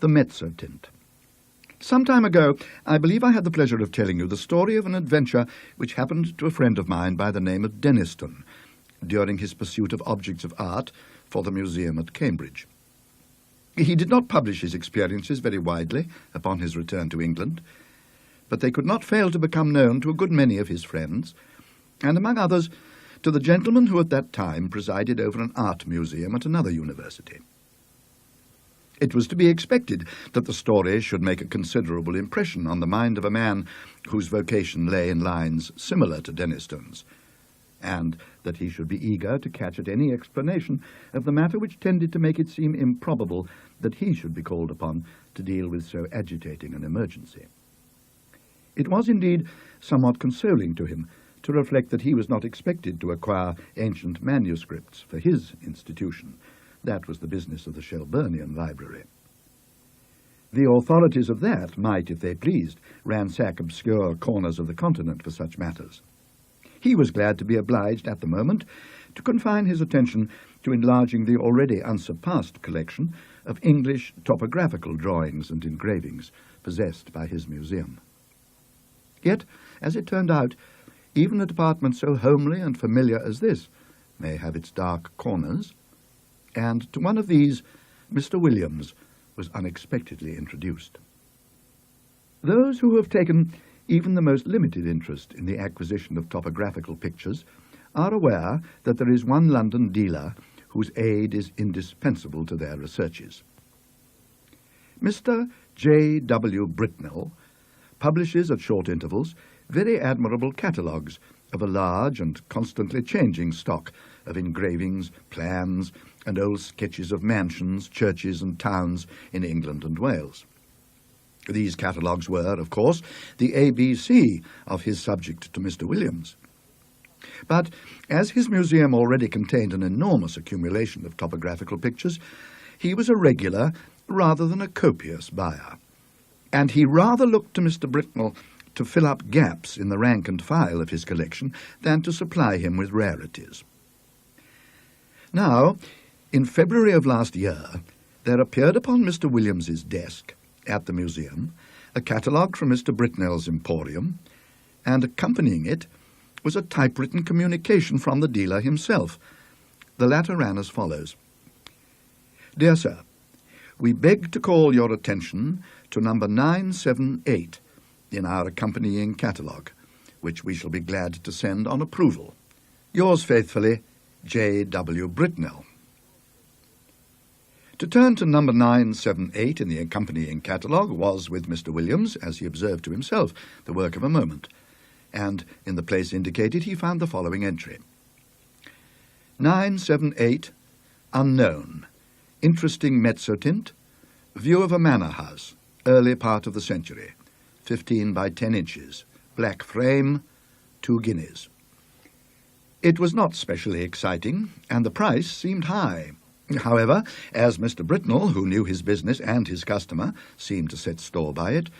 the Mezzotint. Some time ago, I believe I had the pleasure of telling you the story of an adventure which happened to a friend of mine by the name of Deniston during his pursuit of objects of art for the museum at Cambridge. He did not publish his experiences very widely upon his return to England, but they could not fail to become known to a good many of his friends, and among others to the gentleman who at that time presided over an art museum at another university. It was to be expected that the story should make a considerable impression on the mind of a man whose vocation lay in lines similar to Deniston's, and that he should be eager to catch at any explanation of the matter which tended to make it seem improbable that he should be called upon to deal with so agitating an emergency. It was indeed somewhat consoling to him to reflect that he was not expected to acquire ancient manuscripts for his institution. That was the business of the Shelburnian Library. The authorities of that might, if they pleased, ransack obscure corners of the continent for such matters. He was glad to be obliged at the moment to confine his attention to enlarging the already unsurpassed collection of English topographical drawings and engravings possessed by his museum. Yet, as it turned out, even a department so homely and familiar as this may have its dark corners, and to one of these Mr. Williams was unexpectedly introduced. Those who have taken even the most limited interest in the acquisition of topographical pictures are aware that there is one London dealer whose aid is indispensable to their researches. Mr. J. W. Britnell publishes at short intervals very admirable catalogues of a large and constantly changing stock of engravings, plans, and old sketches of mansions, churches, and towns in England and Wales. These catalogues were, of course, the ABC of his subject to Mr. Williams. But as his museum already contained an enormous accumulation of topographical pictures, he was a regular rather than a copious buyer, and he rather looked to Mr. Britnell to fill up gaps in the rank and file of his collection than to supply him with rarities. Now, in February of last year, there appeared upon Mr. Williams's desk at the museum a catalogue from Mr. Britnell's emporium, and accompanying it was a typewritten communication from the dealer himself. The latter ran as follows: "Dear Sir, we beg to call your attention to number 978 in our accompanying catalogue, which we shall be glad to send on approval. Yours faithfully, J. W. Britnell." To turn to number 978 in the accompanying catalogue was, with Mr. Williams, as he observed to himself, the work of a moment, and in the place indicated he found the following entry: 978, unknown, interesting mezzotint, view of a manor house, early part of the century, 15 by 10 inches, black frame, 2 guineas. It was not specially exciting, and the price seemed high. However, as Mr. Britnell, who knew his business and his customer, seemed to set store by it,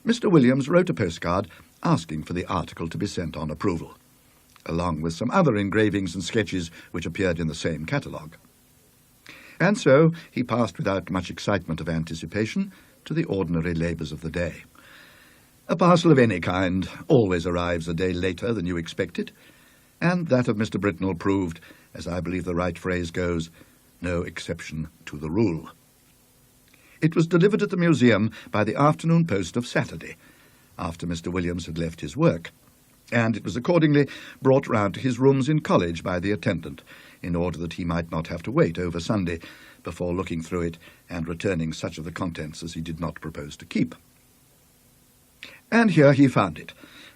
Mr. Williams wrote a postcard asking for the article to be sent on approval, along with some other engravings and sketches which appeared in the same catalogue. And so he passed without much excitement of anticipation to the ordinary labours of the day. A parcel of any kind always arrives a day later than you expect it, and that of Mr. Britnell proved, as I believe the right phrase goes, no exception to the rule. It was delivered at the museum by the afternoon post of Saturday, after Mr. Williams had left his work, and it was accordingly brought round to his rooms in college by the attendant, in order that he might not have to wait over Sunday before looking through it and returning such of the contents as he did not propose to keep. And here he found it,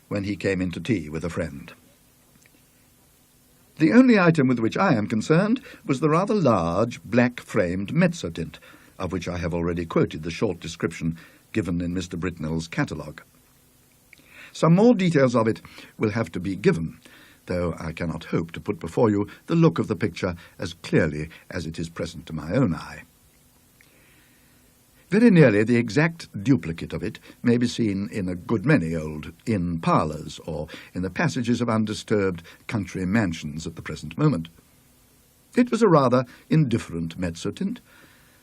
when he came in to tea with a friend. The only item with which I am concerned was the rather large, black-framed Mezzotint, of which I have already quoted the short description given in Mr. Britnell's catalogue. Some more details of it will have to be given, though I cannot hope to put before you the look of the picture as clearly as it is present to my own eye. Very nearly the exact duplicate of it may be seen in a good many old inn parlours or in the passages of undisturbed country mansions at the present moment. It was a rather indifferent Mezzotint,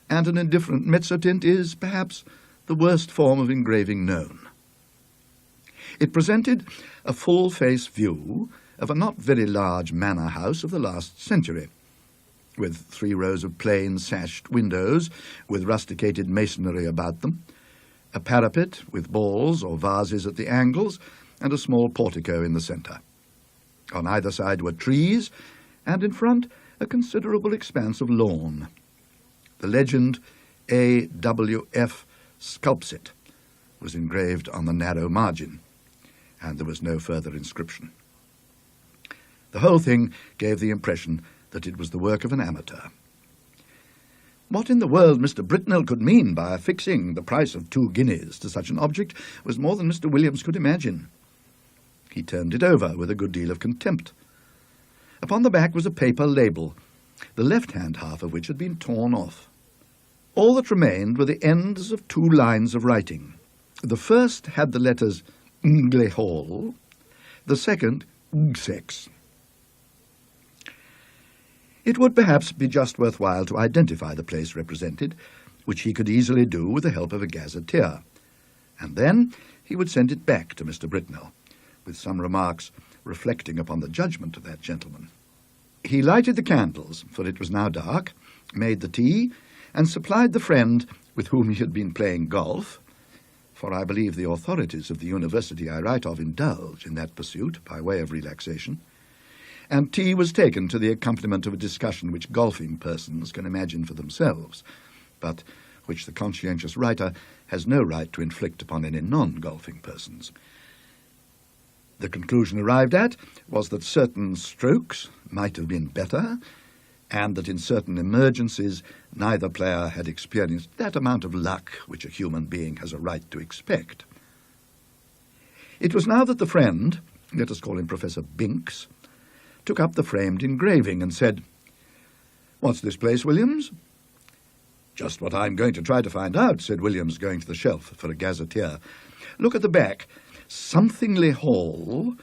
and an indifferent mezzotint is, perhaps, the worst form of engraving known. It presented a full-face view of a not very large manor house of the last century, with 3 rows of plain sashed windows with rusticated masonry about them, a parapet with balls or vases at the angles, and a small portico in the centre. On either side were trees, and in front a considerable expanse of lawn. The legend A.W.F. Sculpsit was engraved on the narrow margin, and there was no further inscription. The whole thing gave the impression that it was the work of an amateur. What in the world Mr. Britnell could mean by affixing the price of 2 guineas to such an object was more than Mr. Williams could imagine. He turned it over with a good deal of contempt. Upon the back was a paper label, the left-hand half of which had been torn off. All that remained were the ends of 2 lines of writing. The first had the letters Ngle Hall, the second Gsex. It would perhaps be just worthwhile to identify the place represented, which he could easily do with the help of a gazetteer, and then he would send it back to Mr. Britnell, with some remarks reflecting upon the judgment of that gentleman. He lighted the candles, for it was now dark, made the tea, and supplied the friend with whom he had been playing golf, for I believe the authorities of the university I write of indulge in that pursuit by way of relaxation, and tea was taken to the accompaniment of a discussion which golfing persons can imagine for themselves, but which the conscientious writer has no right to inflict upon any non-golfing persons. The conclusion arrived at was that certain strokes might have been better, and that in certain emergencies neither player had experienced that amount of luck which a human being has a right to expect. It was now that the friend, let us call him Professor Binks, took up the framed engraving and said, "What's this place, Williams?" "Just what I'm going to try to find out," said Williams, going to the shelf for a gazetteer. "Look at the back. Somethingly Hall,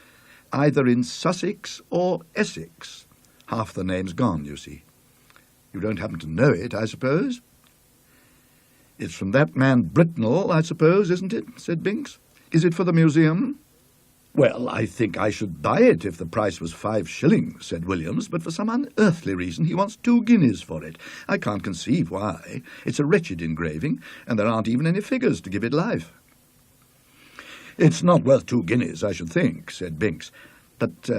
either in Sussex or Essex. Half the name's gone, you see. You don't happen to know it, I suppose?" "It's from that man Britnell, I suppose, isn't it?" said Binks. "Is it for the museum?" "Well, I think I should buy it if the price was 5 shillings, said Williams, "but for some unearthly reason he wants 2 guineas for it. I can't conceive why. It's a wretched engraving, and there aren't even any figures to give it life." "It's not worth 2 guineas, I should think," said Binks, "but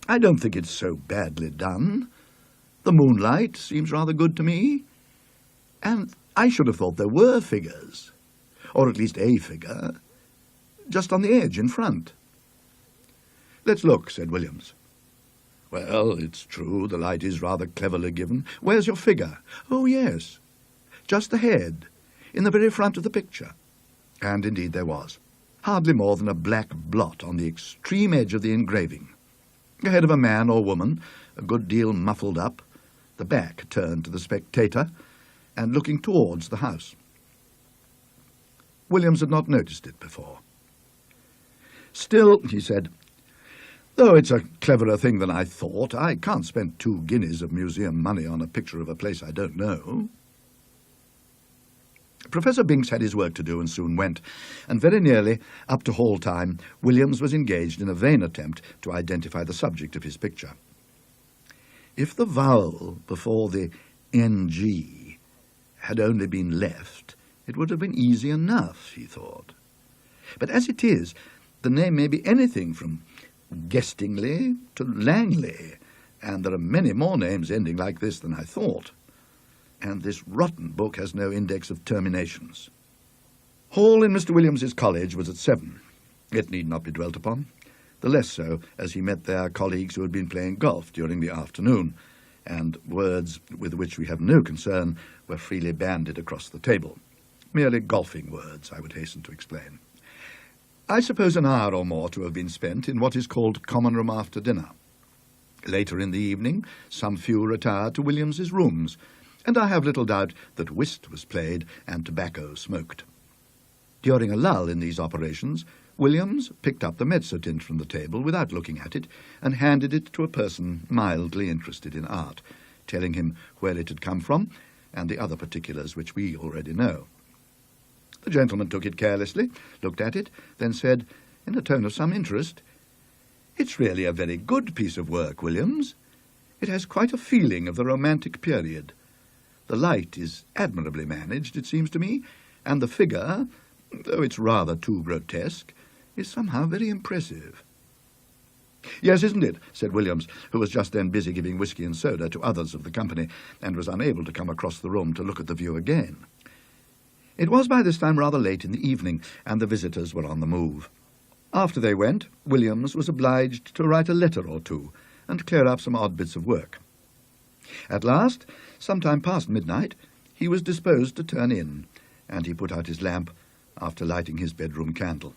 I don't think it's so badly done. The moonlight seems rather good to me, and I should have thought there were figures, or at least a figure, just on the edge in front." "Let's look," said Williams. "Well, it's true, the light is rather cleverly given. Where's your figure?" "Oh, yes, just the head, in the very front of the picture." And indeed there was, hardly more than a black blot on the extreme edge of the engraving. The head of a man or woman, a good deal muffled up, the back turned to the spectator, and looking towards the house. Williams had not noticed it before. "Still," he said, "though it's a cleverer thing than I thought, I can't spend 2 guineas of museum money on a picture of a place I don't know." Professor Binks had his work to do and soon went, and very nearly, up to hall time, Williams was engaged in a vain attempt to identify the subject of his picture. If the vowel before the NG had only been left, it would have been easy enough, he thought. But as it is, the name may be anything from Guestingley to Langley, and there are many more names ending like this than I thought. And this rotten book has no index of terminations. Hall in Mr. Williams's college was at 7. It need not be dwelt upon, the less so as he met there colleagues who had been playing golf during the afternoon, and words with which we have no concern were freely bandied across the table. Merely golfing words, I would hasten to explain. I suppose an hour or more to have been spent in what is called common room after dinner. Later in the evening, some few retired to Williams's rooms, and I have little doubt that whist was played and tobacco smoked. During a lull in these operations, Williams picked up the Mezzotint from the table without looking at it, and handed it to a person mildly interested in art, telling him where it had come from, and the other particulars which we already know. The gentleman took it carelessly, looked at it, then said, in a tone of some interest, "It's really a very good piece of work, Williams. It has quite a feeling of the romantic period. The light is admirably managed, it seems to me, and the figure, though it's rather too grotesque, is somehow very impressive." "Yes, isn't it?" said Williams, who was just then busy giving whisky and soda to others of the company, and was unable to come across the room to look at the view again. It was by this time rather late in the evening, and the visitors were on the move. After they went, Williams was obliged to write a letter or two, and clear up some odd bits of work. At last, some time past midnight, he was disposed to turn in, and he put out his lamp after lighting his bedroom candle.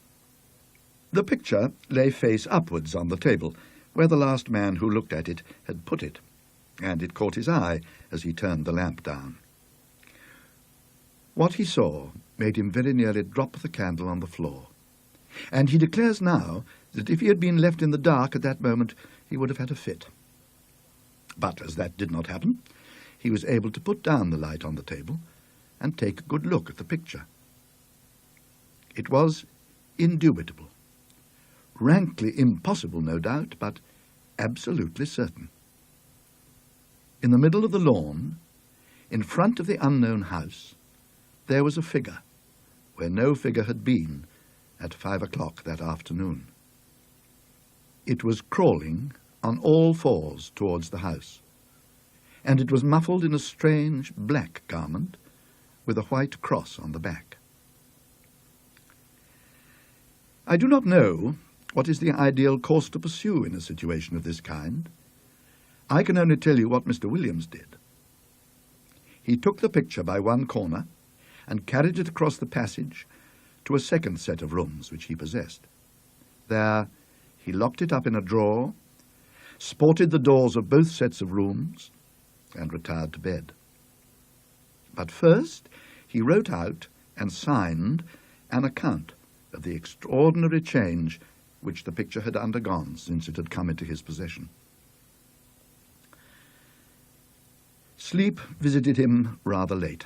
The picture lay face upwards on the table, where the last man who looked at it had put it, and it caught his eye as he turned the lamp down. What he saw made him very nearly drop the candle on the floor, and he declares now that if he had been left in the dark at that moment, he would have had a fit. But as that did not happen, he was able to put down the light on the table and take a good look at the picture. It was indubitable. Rankly impossible, no doubt, but absolutely certain. In the middle of the lawn, in front of the unknown house, there was a figure, where no figure had been at 5 o'clock that afternoon. It was crawling on all fours towards the house, and it was muffled in a strange black garment with a white cross on the back. I do not know what is the ideal course to pursue in a situation of this kind. I can only tell you what Mr. Williams did. He took the picture by one corner and carried it across the passage to a second set of rooms which he possessed. There he locked it up in a drawer, sported the doors of both sets of rooms, and retired to bed. But first he wrote out and signed an account of the extraordinary change which the picture had undergone since it had come into his possession. Sleep visited him rather late,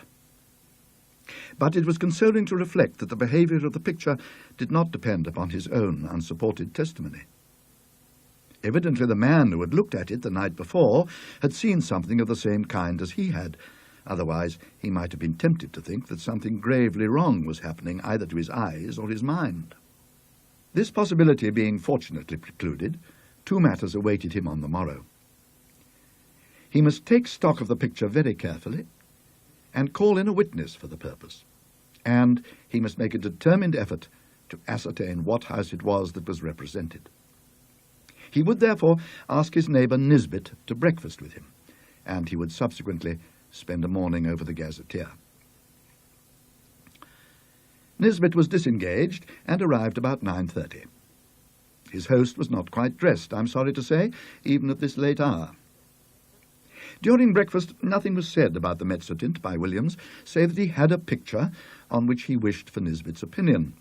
but it was consoling to reflect that the behaviour of the picture did not depend upon his own unsupported testimony. Evidently the man who had looked at it the night before had seen something of the same kind as he had. Otherwise he might have been tempted to think that something gravely wrong was happening either to his eyes or his mind. This possibility being fortunately precluded, two matters awaited him on the morrow. He must take stock of the picture very carefully, and call in a witness for the purpose, and he must make a determined effort to ascertain what house it was that was represented. He would therefore ask his neighbour Nisbet to breakfast with him, and he would subsequently spend a morning over the gazetteer. Nisbet was disengaged and arrived about 9:30. His host was not quite dressed, I'm sorry to say, even at this late hour. During breakfast nothing was said about the Mezzotint by Williams, save that he had a picture on which he wished for Nisbet's opinion.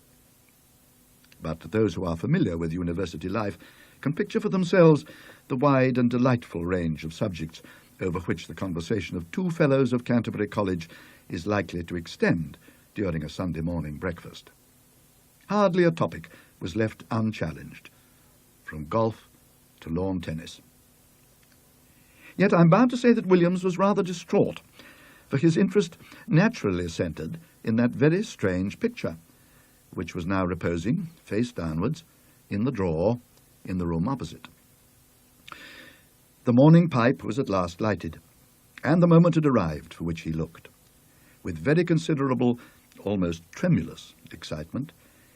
But those who are familiar with university life can picture for themselves the wide and delightful range of subjects over which the conversation of two fellows of Canterbury College is likely to extend during a Sunday morning breakfast. Hardly a topic was left unchallenged, from golf to lawn tennis. Yet I'm bound to say that Williams was rather distraught, for his interest naturally centred in that very strange picture, which was now reposing, face downwards, in the drawer in the room opposite. The morning pipe was at last lighted, and the moment had arrived for which he looked. With very considerable, almost tremulous excitement,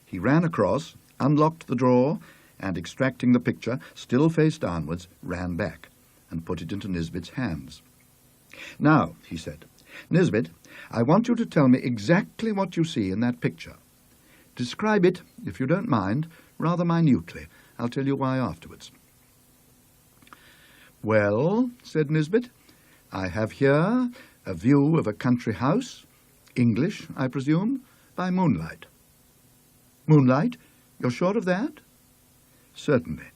he ran across, unlocked the drawer, and extracting the picture, still face downwards, ran back and put it into Nisbet's hands. "Now," he said, "Nisbet, I want you to tell me exactly what you see in that picture. Describe it, if you don't mind, rather minutely. I'll tell you why afterwards." "Well," said Nisbet, "I have here a view of a country house, English, I presume, by moonlight." "Moonlight? You're sure of that?" "Certainly.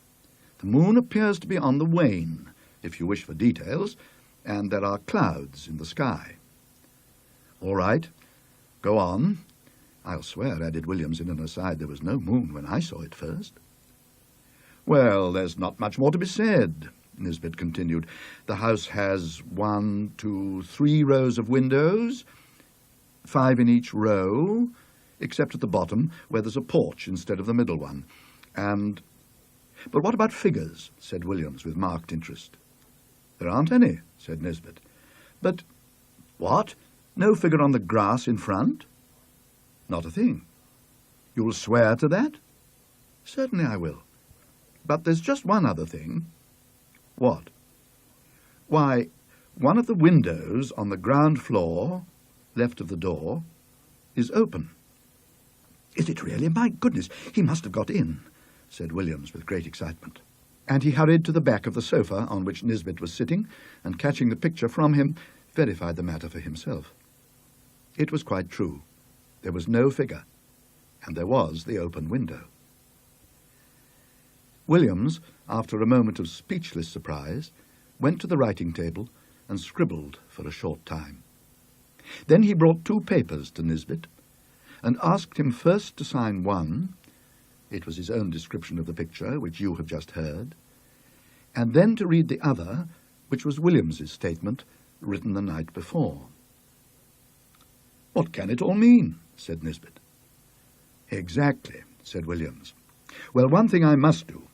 The moon appears to be on the wane, if you wish for details, and there are clouds in the sky. All right, go on. I'll swear, added Williams in an aside, there was no moon when I saw it first. Well, there's not much more to be said, Nisbet continued. The house has 1, 2, 3 rows of windows, 5 in each row, except at the bottom, where there's a porch instead of the middle one. But what about figures? Said Williams with marked interest. There aren't any, said Nisbet. But what? No figure on the grass in front? Not a thing. You'll swear to that? Certainly I will. But there's just one other thing. What? Why, one of the windows on the ground floor, left of the door, is open. Is it really? My goodness, he must have got in, said Williams with great excitement. And he hurried to the back of the sofa on which Nisbet was sitting, and catching the picture from him, verified the matter for himself. It was quite true. There was no figure, and there was the open window. Williams, after a moment of speechless surprise, went to the writing table and scribbled for a short time. Then he brought 2 papers to Nisbet and asked him first to sign one, it was his own description of the picture, which you have just heard, and then to read the other, which was Williams's statement, written the night before. What can it all mean? Said Nisbet. Exactly, said Williams. Well, one thing I must do,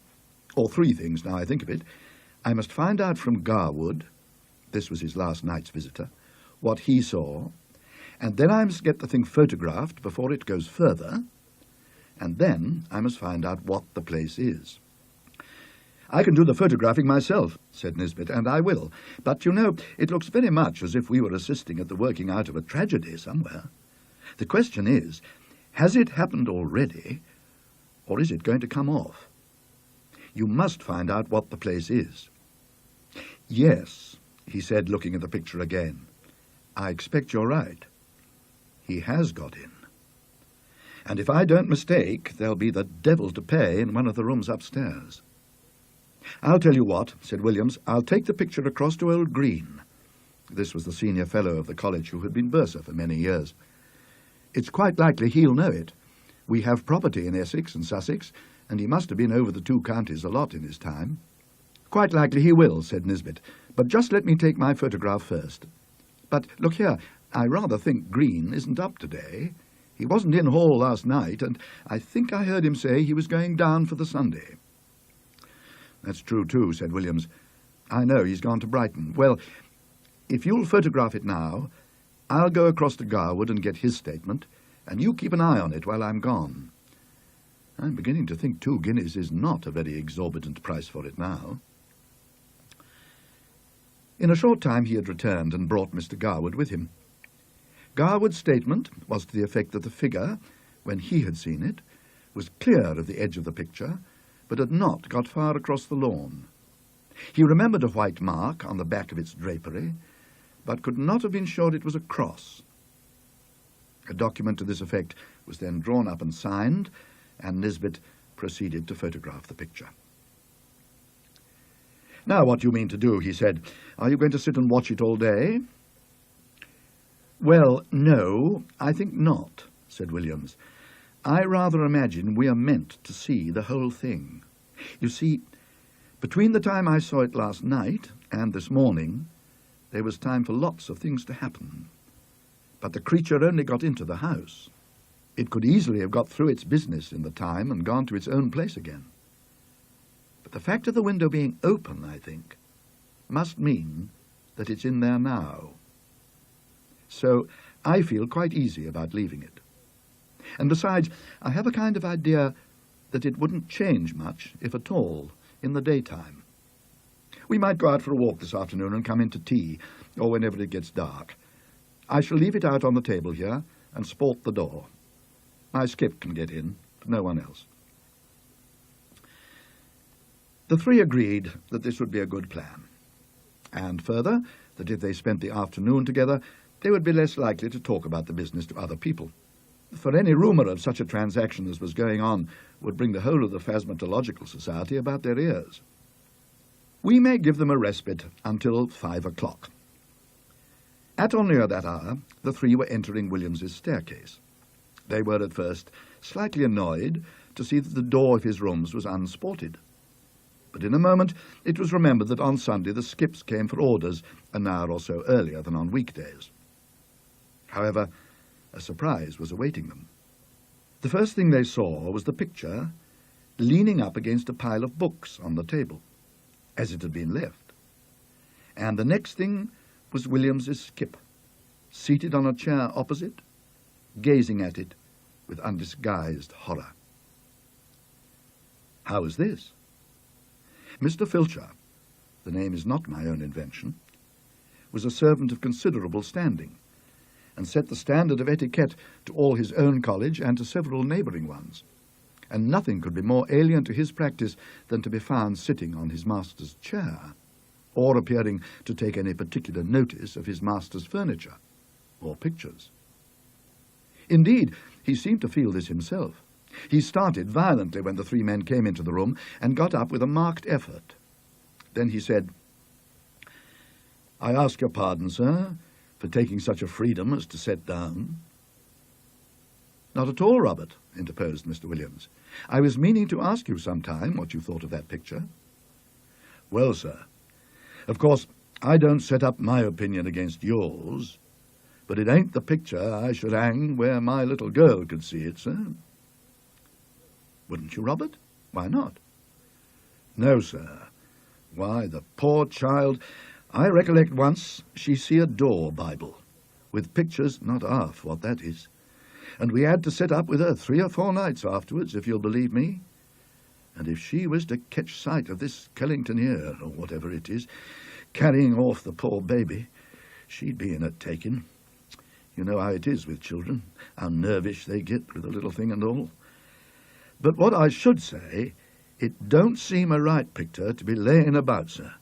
or 3 things now I think of it. I must find out from Garwood, this was his last night's visitor, what he saw, and then I must get the thing photographed before it goes further, and then I must find out what the place is. I can do the photographing myself, said Nisbet, and I will. But, you know, it looks very much as if we were assisting at the working out of a tragedy somewhere. The question is, has it happened already, or is it going to come off? You must find out what the place is. Yes, he said, looking at the picture again. I expect you're right. He has got in. And if I don't mistake, there'll be the devil to pay in one of the rooms upstairs. I'll tell you what, said Williams, I'll take the picture across to old Green. This was the senior fellow of the college who had been bursar for many years. It's quite likely he'll know it. We have property in Essex and Sussex, and he must have been over the 2 counties a lot in his time. Quite likely he will, said Nisbet, but just let me take my photograph first. But look here, I rather think Green isn't up today. He wasn't in hall last night, and I think I heard him say he was going down for the Sunday. That's true too, said Williams. I know, he's gone to Brighton. Well, if you'll photograph it now, I'll go across to Garwood and get his statement, and you keep an eye on it while I'm gone. I'm beginning to think 2 guineas is not a very exorbitant price for it now. In a short time he had returned and brought Mr. Garwood with him. Garwood's statement was to the effect that the figure, when he had seen it, was clear of the edge of the picture, but had not got far across the lawn. He remembered a white mark on the back of its drapery, but could not have been sure it was a cross. A document to this effect was then drawn up and signed, and Nisbet proceeded to photograph the picture. Now, what do you mean to do? He said. Are you going to sit and watch it all day? Well, no, I think not, said Williams. I rather imagine we are meant to see the whole thing. You see, between the time I saw it last night and this morning, there was time for lots of things to happen. But the creature only got into the house. It could easily have got through its business in the time and gone to its own place again. But the fact of the window being open, I think, must mean that it's in there now. So I feel quite easy about leaving it. And besides, I have a kind of idea that it wouldn't change much, if at all, in the daytime. We might go out for a walk this afternoon and come in to tea, or whenever it gets dark. I shall leave it out on the table here and sport the door. My skip can get in, but no one else. The 3 agreed that this would be a good plan, and further, that if they spent the afternoon together, they would be less likely to talk about the business to other people. For any rumour of such a transaction as was going on would bring the whole of the Phasmatological Society about their ears. We may give them a respite until 5 o'clock. At or near that hour, the three were entering Williams's staircase. They were at first slightly annoyed to see that the door of his rooms was unsported. But in a moment it was remembered that on Sunday the skips came for orders an hour or so earlier than on weekdays. However, a surprise was awaiting them. The first thing they saw was the picture leaning up against a pile of books on the table, as it had been left. And the next thing was Williams's skip, seated on a chair opposite, gazing at it with undisguised horror. How was this? Mr. Filcher, the name is not my own invention, was a servant of considerable standing, and set the standard of etiquette to all his own college and to several neighbouring ones, and nothing could be more alien to his practice than to be found sitting on his master's chair, or appearing to take any particular notice of his master's furniture or pictures. Indeed, he seemed to feel this himself. He started violently when the three men came into the room and got up with a marked effort. Then he said, "I ask your pardon, sir, for taking such a freedom as to set down." "Not at all, Robert," interposed Mr. Williams. "I was meaning to ask you some time what you thought of that picture." "Well, sir, of course I don't set up my opinion against yours, but it ain't the picture I should hang where my little girl could see it, sir." "Wouldn't you, Robert? Why not?" "No, sir. Why, the poor child, I recollect once she see a door Bible, with pictures not half what that is, and we had to sit up with her 3 or 4 nights afterwards, if you'll believe me. And if she was to catch sight of this Kellington here, or whatever it is, carrying off the poor baby, she'd be in a taking. You know how it is with children, how nervish they get with the little thing and all. But what I should say, it don't seem a right picture to be laying about, sir,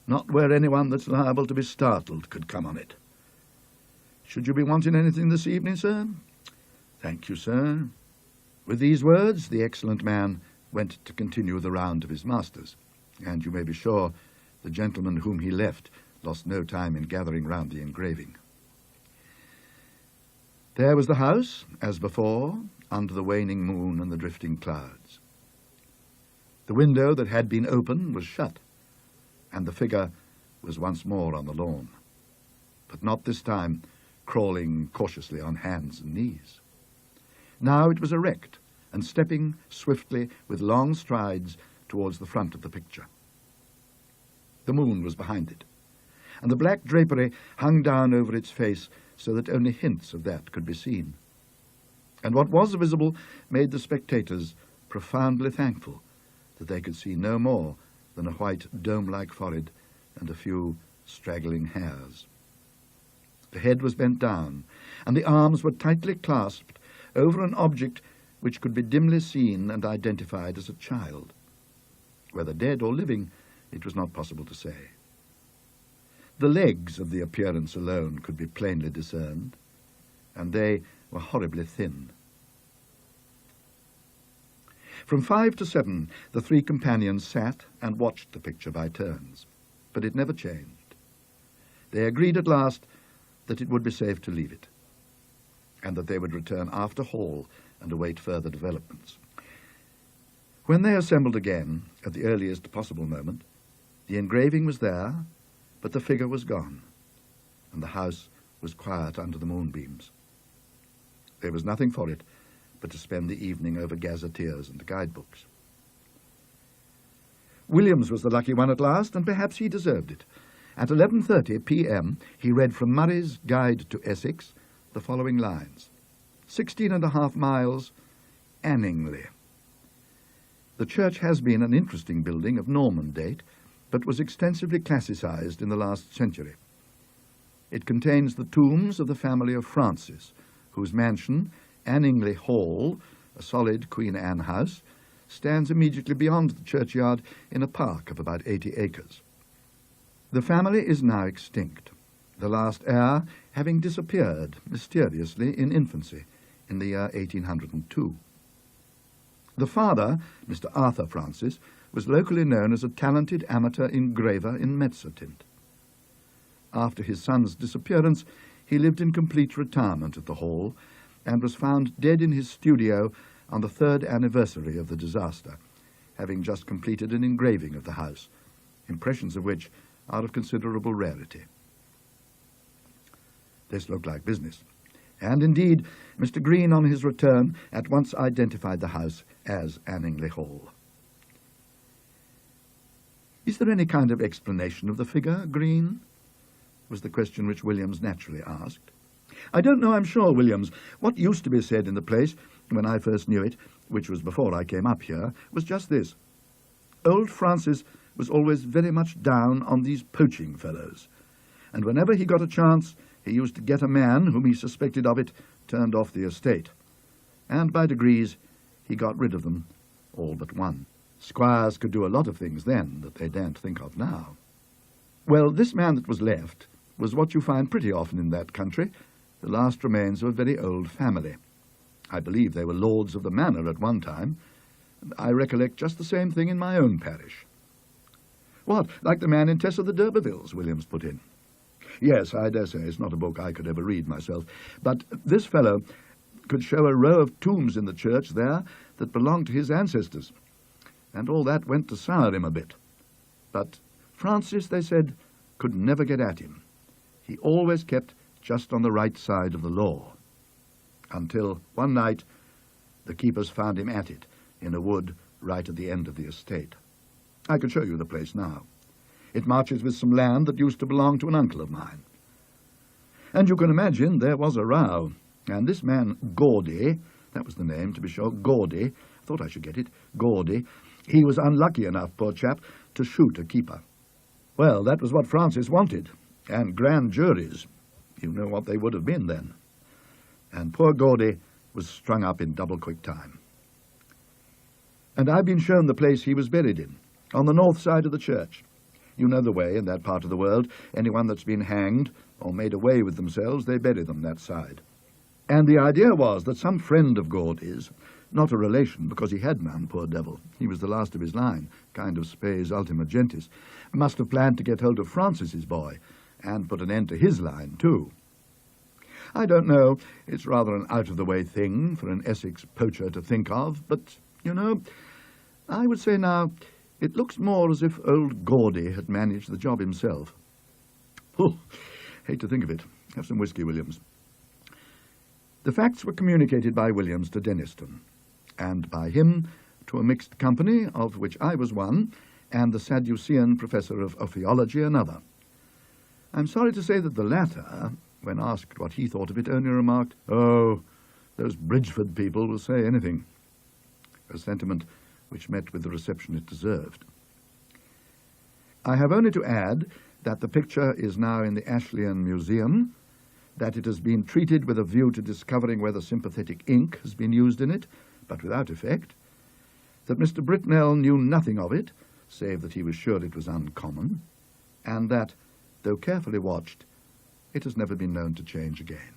not where anyone that's liable to be startled could come on it. Should you be wanting anything this evening, sir?" "Thank you, sir." With these words, the excellent man went to continue the round of his masters, and you may be sure the gentleman whom he left lost no time in gathering round the engraving. There was the house, as before, under the waning moon and the drifting clouds. The window that had been open was shut, and the figure was once more on the lawn, but not this time crawling cautiously on hands and knees. Now it was erect and stepping swiftly with long strides towards the front of the picture. The moon was behind it, and the black drapery hung down over its face so that only hints of that could be seen. And what was visible made the spectators profoundly thankful that they could see no more than a white dome-like forehead and a few straggling hairs. The head was bent down, and the arms were tightly clasped over an object which could be dimly seen and identified as a child. Whether dead or living, it was not possible to say. The legs of the appearance alone could be plainly discerned, and they were horribly thin. From 5 to 7, the 3 companions sat and watched the picture by turns, but it never changed. They agreed at last that it would be safe to leave it, and that they would return after Hall and await further developments. When they assembled again, at the earliest possible moment, the engraving was there, but the figure was gone, and the house was quiet under the moonbeams. There was nothing for it but to spend the evening over gazetteers and guidebooks. Williams was the lucky one at last, and perhaps he deserved it. At 11:30 p.m. he read from Murray's Guide to Essex the following lines: 16.5 miles, Anningley. The church has been an interesting building of Norman date, but was extensively classicized in the last century. It contains the tombs of the family of Francis, whose mansion, Anningley Hall, a solid Queen Anne house, stands immediately beyond the churchyard in a park of about 80 acres. The family is now extinct, the last heir having disappeared mysteriously in infancy in the year 1802. The father, Mr. Arthur Francis, was locally known as a talented amateur engraver in Mezzotint. After his son's disappearance, he lived in complete retirement at the Hall, and was found dead in his studio on the 3rd anniversary of the disaster, having just completed an engraving of the house, impressions of which are of considerable rarity. This looked like business, and indeed Mr. Green on his return at once identified the house as Anningley Hall. "Is there any kind of explanation of the figure, Green?" was the question which Williams naturally asked. "I don't know, I'm sure, Williams. What used to be said in the place, when I first knew it, which was before I came up here, was just this. Old Francis was always very much down on these poaching fellows, and whenever he got a chance, he used to get a man whom he suspected of it turned off the estate, and by degrees he got rid of them, all but one. Squires could do a lot of things then that they daren't think of now. Well, this man that was left was what you find pretty often in that country, the last remains of a very old family. I believe they were lords of the manor at one time, and I recollect just the same thing in my own parish." "What, like the man in Tess of the d'Urbervilles?" Williams put in. "Yes, I dare say it's not a book I could ever read myself, but this fellow could show a row of tombs in the church there that belonged to his ancestors, and all that went to sour him a bit. But Francis, they said, could never get at him. He always kept just on the right side of the law, until one night the keepers found him at it in a wood right at the end of the estate. I could show you the place now. It marches with some land that used to belong to an uncle of mine. And you can imagine there was a row, and this man Gaudy, that was the name to be sure, Gaudy, I thought I should get it, Gaudy, he was unlucky enough, poor chap, to shoot a keeper. Well, that was what Francis wanted, and grand juries, you know what they would have been then. And poor Gaudy was strung up in double-quick time. And I've been shown the place he was buried in, on the north side of the church. You know the way in that part of the world. Anyone that's been hanged or made away with themselves, they bury them that side. And the idea was that some friend of Gaudy's, not a relation because he had none, poor devil, he was the last of his line, kind of spes ultima gentis, must have planned to get hold of Francis's boy and put an end to his line too. I don't know, it's rather an out-of-the-way thing for an Essex poacher to think of, but, you know, I would say now, it looks more as if old Gaudy had managed the job himself. Oh, hate to think of it. Have some whiskey, Williams. The facts were communicated by Williams to Denniston, and by him to a mixed company, of which I was one, and the Sadducean professor of theology another. I'm sorry to say that the latter, when asked what he thought of it, only remarked, "Oh, those Bridgeford people will say anything," a sentiment which met with the reception it deserved. I have only to add that the picture is now in the Ashleyan Museum, that it has been treated with a view to discovering whether sympathetic ink has been used in it, but without effect, that Mr. Britnell knew nothing of it, save that he was sure it was uncommon, and that, though carefully watched, it has never been known to change again.